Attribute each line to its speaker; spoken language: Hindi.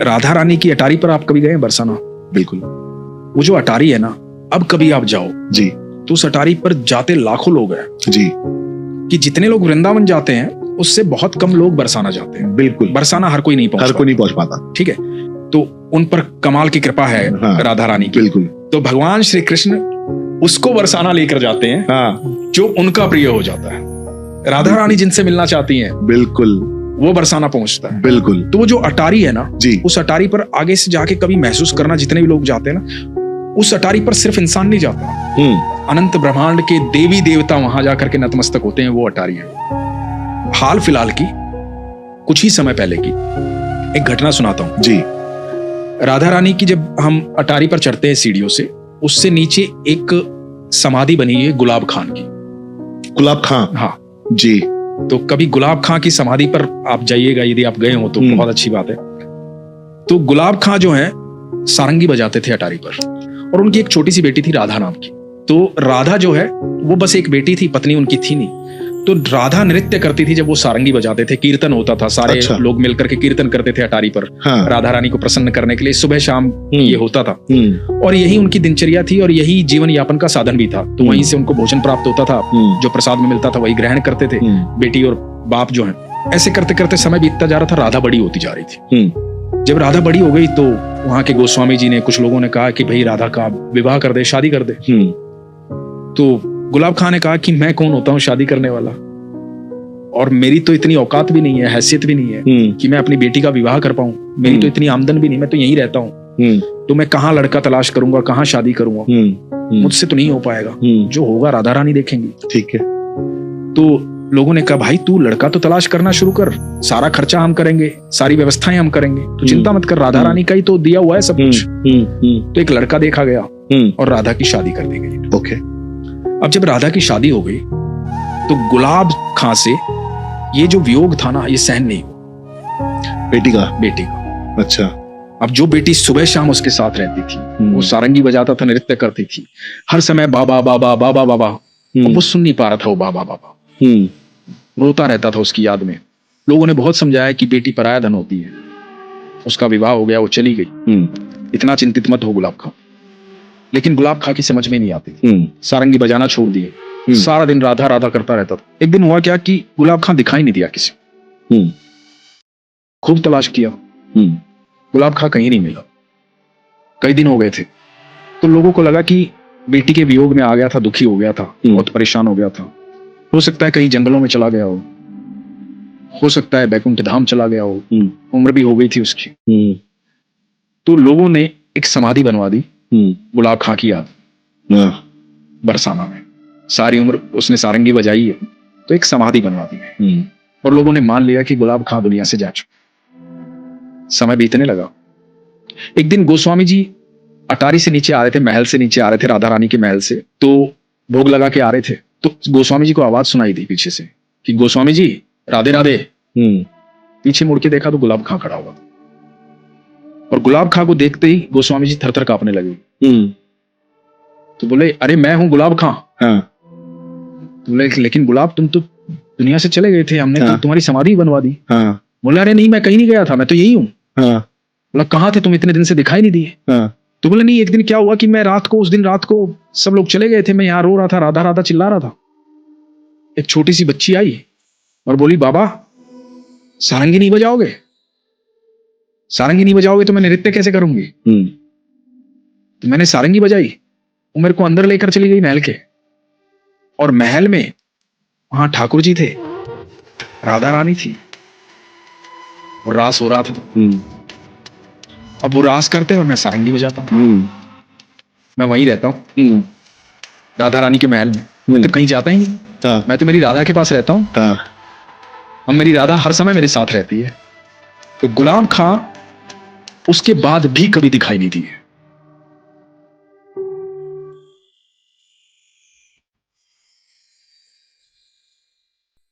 Speaker 1: राधा रानी की अटारी पर आप कभी गए हैं बरसाना?
Speaker 2: बिल्कुल
Speaker 1: वो जो अटारी है ना, अब कभी आप जाओ
Speaker 2: जी
Speaker 1: तो उस अटारी पर जाते लाखों लोग हैं
Speaker 2: जी,
Speaker 1: कि जितने लोग वृंदावन जाते हैं उससे बहुत कम लोग बरसाना जाते हैं।
Speaker 2: बिल्कुल
Speaker 1: बरसाना हर कोई नहीं
Speaker 2: हर कोई नहीं पहुंच पाता।
Speaker 1: ठीक है, तो उन पर कमाल की कृपा है
Speaker 2: हाँ,
Speaker 1: राधा रानी की।
Speaker 2: बिल्कुल
Speaker 1: तो भगवान श्री कृष्ण उसको बरसाना लेकर जाते हैं
Speaker 2: हाँ,
Speaker 1: जो उनका प्रिय हो जाता है। राधा रानी जिनसे मिलना चाहती हैं
Speaker 2: बिल्कुल
Speaker 1: वो बरसाना पहुंचता है।
Speaker 2: बिल्कुल
Speaker 1: तो वो जो अटारी है ना
Speaker 2: जी,
Speaker 1: उस अटारी पर आगे से जाके कभी महसूस करना, जितने भी लोग जाते हैं ना, उस अटारी पर सिर्फ इंसान नहीं जाता, अनंत ब्रह्मांड के देवी देवता वहां जाकर के नतमस्तक होते हैं। वो अटारी है। हाल फिलहाल की कुछ ही समय पहले की एक घटना सुनाता हूं
Speaker 2: जी,
Speaker 1: राधा रानी की। जब हम अटारी पर चढ़ते हैं सीढ़ियों से, उससे नीचे एक समाधि बनी है गुलाब खान की।
Speaker 2: गुलाब खां
Speaker 1: हाँ,
Speaker 2: जी,
Speaker 1: तो कभी गुलाब खां की समाधि पर आप जाइएगा, यदि आप गए हो तो बहुत अच्छी बात है। तो गुलाब खां जो है सारंगी बजाते थे अटारी पर, और उनकी एक छोटी सी बेटी थी राधा नाम की। तो राधा जो है वो बस एक बेटी थी, पत्नी उनकी थी नहीं। तो राधा नृत्य करती थी जब वो सारंगी बजाते थे, कीर्तन होता था, सारे लोग मिलकर के कीर्तन करते थे अटारी पर।
Speaker 2: हाँ,
Speaker 1: राधा रानी को प्रसन्न करने के लिए सुबह शाम ये होता था,
Speaker 2: हम्म,
Speaker 1: और यही उनकी दिनचर्या थी और यही जीवन यापन का साधन भी था। तो वहीं से उनको भोजन प्राप्त होता था, जो प्रसाद में मिलता था वही ग्रहण करते थे बेटी और बाप जो है। ऐसे करते करते समय बीतता जा रहा था, राधा बड़ी होती जा रही थी। जब राधा बड़ी हो गई तो वहां के गोस्वामी जी ने, कुछ लोगों ने कहा कि भाई राधा का विवाह कर दे, शादी कर दे। तो गुलाब खान ने कहा कि मैं कौन होता हूँ शादी करने वाला, और मेरी तो इतनी औकात भी नहीं है, हैसियत भी नहीं है कि मैं अपनी बेटी का विवाह कर पाऊं। मेरी तो इतनी आमदन भी नहीं, मैं तो यहीं रहता हूँ, तो मैं कहाँ लड़का तलाश करूंगा, कहाँ शादी करूंगा, मुझसे तो नहीं हो पाएगा। जो होगा राधा रानी देखेंगी।
Speaker 2: ठीक है।
Speaker 1: तो लोगों ने कहा भाई तू लड़का तो तलाश करना शुरू कर, सारा खर्चा हम करेंगे, सारी व्यवस्थाएं हम करेंगे, तो चिंता मत कर, राधा रानी का ही तो दिया हुआ है सब कुछ। तो एक लड़का देखा गया और राधा की शादी कर दी गई।
Speaker 2: ओके।
Speaker 1: अब जब राधा की शादी हो गई तो गुलाब खां से ये जो वियोग था ना, ये सहन नहीं हुआ बेटी का।
Speaker 2: अच्छा।
Speaker 1: अब जो बेटी सुबह शाम उसके साथ रहती थी, वो सारंगी बजाता था, नृत्य करती थी, हर समय बाबा बाबा बाबा बाबा, वो सुन नहीं पा रहा था वो बाबा बाबा, रोता रहता था उसकी याद में। लोगों ने बहुत समझाया कि बेटी पराया धन होती है, उसका विवाह हो गया, वो चली गई, इतना चिंतित मत हो गुलाब खां। लेकिन गुलाब खां की समझ में नहीं आती थी, सारंगी बजाना छोड़ दिए, सारा दिन राधा राधा करता रहता था। एक दिन हुआ क्या कि गुलाब खां दिखाई नहीं दिया किसी। खूब तलाश किया, गुलाब खां कहीं नहीं मिला। कई दिन हो गए थे, तो लोगों को लगा कि बेटी के वियोग में आ गया था, दुखी हो गया था, बहुत परेशान हो गया था। हो सकता है कहीं जंगलों में चला गया हो सकता है बैकुंठ धाम चला गया हो, उम्र भी हो गई थी उसकी। तो लोगों ने एक समाधि बनवा दी गुलाब खां की याद, बरसाना में। सारी उम्र उसने सारंगी बजाई है, तो एक समाधि बनवा दी और लोगों ने मान लिया कि गुलाब खां दुनिया से जा चुका। समय बीतने लगा। एक दिन गोस्वामी जी अटारी से नीचे आ रहे थे, महल से नीचे आ रहे थे, राधा रानी के महल से। तो भोग लगा के आ रहे थे, तो गोस्वामी जी को आवाज सुनाई दी पीछे से कि गोस्वामी जी राधे राधे। पीछे मुड़ के देखा तो गुलाब खां खड़ा हुआ, और गुलाब खां को देखते ही गोस्वामी जी थरथर कांपने लगे। तो बोले अरे मैं हूं गुलाब खां। तो बोले लेकिन गुलाब तुम तो दुनिया से चले गए थे, हमने तो तुम्हारी समाधि बनवा दी। बोला अरे नहीं, मैं कहीं नहीं गया था, मैं तो यही हूं। बोला कहाँ थे तुम, इतने दिन से दिखाई नहीं दिए। तो बोले नहीं, एक दिन क्या हुआ कि मैं उस दिन रात को सब लोग चले गए थे, मैं यहाँ रो रहा था, राधा राधा चिल्ला रहा था। एक छोटी सी बच्ची आई और बोली बाबा सारंगी नहीं बजाओगे, सारंगी नहीं बजाओगे तो मैं नृत्य कैसे करूंगी। तो मैंने सारंगी बजाई, वो मेरे को अंदर लेकर चली गई महल के, और महल में वहां ठाकुर जी थे, राधा रानी थी, और रास हो रहा था। अब वो रास करते हैं और मैं सारंगी बजाता हूँ। मैं वहीं रहता हूँ राधा रानी के महल में, मैं तो कहीं जाता ही नहीं, मैं तो मेरी राधा के पास रहता हूँ, और मेरी राधा हर समय मेरे साथ रहती है। तो गुलाब खां उसके बाद भी कभी दिखाई नहीं दी है।